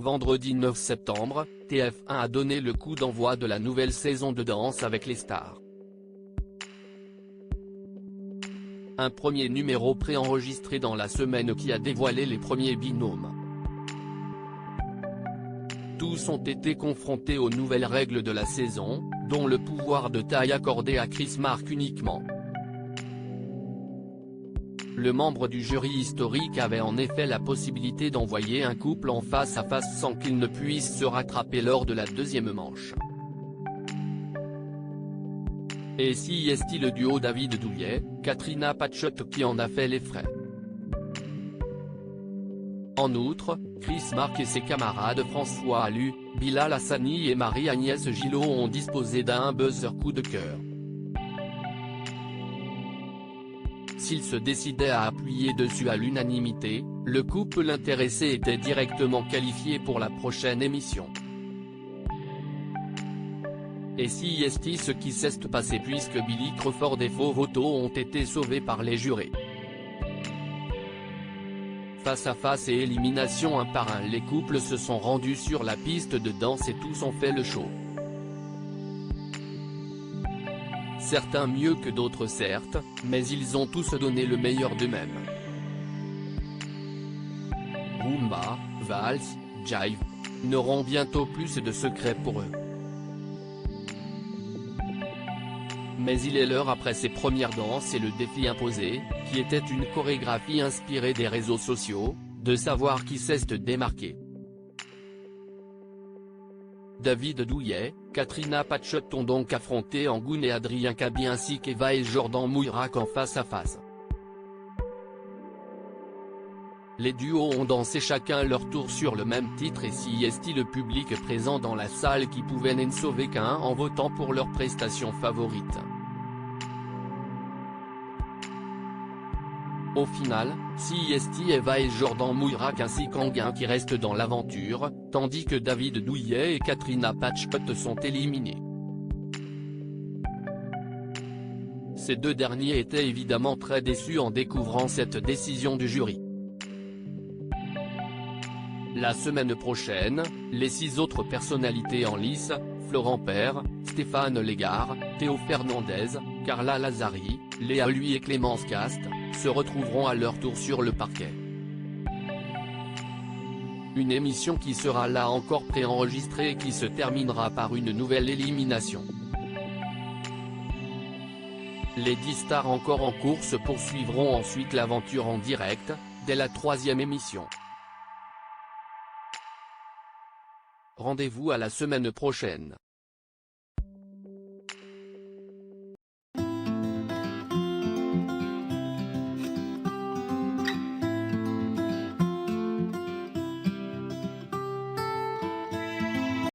vendredi 9 septembre, TF1 a donné le coup d'envoi de la nouvelle saison de Danse avec les stars. Un premier numéro préenregistré dans la semaine qui a dévoilé les premiers binômes. Tous ont été confrontés aux nouvelles règles de la saison, dont le pouvoir de taille accordé à Chris Mark uniquement. Le membre du jury historique avait en effet la possibilité d'envoyer un couple en face à face sans qu'il ne puisse se rattraper lors de la deuxième manche. Et si est-il le duo David Douillet, Katrina Patchett qui en a fait les frais. En outre, Chris Mark et ses camarades François Allu, Bilal Hassani et Marie-Agnès Gillot ont disposé d'un buzzer coup de cœur. S'ils se décidaient à appuyer dessus à l'unanimité, le couple intéressé était directement qualifié pour la prochaine émission. Et si est ce qui s'est passé puisque Billy Crawford et Faux Voto ont été sauvés par les jurés. Face à face et élimination un par un, les couples se sont rendus sur la piste de danse et tous ont fait le show. Certains mieux que d'autres certes, mais ils ont tous donné le meilleur d'eux-mêmes. Rumba, valse, jive, n'auront bientôt plus de secrets pour eux. Mais il est l'heure après ces premières danses et le défi imposé, qui était une chorégraphie inspirée des réseaux sociaux, de savoir qui sait se démarquer. David Douillet, Katrina Patchett ont donc affronté Angoune et Adrien Cabi ainsi qu'Eva et Jordan Mouirac en face à face. Les duos ont dansé chacun leur tour sur le même titre et si est le public présent dans la salle qui pouvait n'en sauver qu'un en votant pour leur prestation favorite. Au final, si Eva et Jordan Mouirac ainsi qu'Anguin qui restent dans l'aventure, tandis que David Douillet et Katrina Patchett sont éliminés. Ces deux derniers étaient évidemment très déçus en découvrant cette décision du jury. La semaine prochaine, les 6 autres personnalités en lice, Florent Père, Stéphane Légard, Théo Fernandez, Carla Lazari, Léa Lui et Clémence Cast, se retrouveront à leur tour sur le parquet. Une émission qui sera là encore préenregistrée et qui se terminera par une nouvelle élimination. Les 10 stars encore en course poursuivront ensuite l'aventure en direct, dès la 3e émission. Rendez-vous à la semaine prochaine.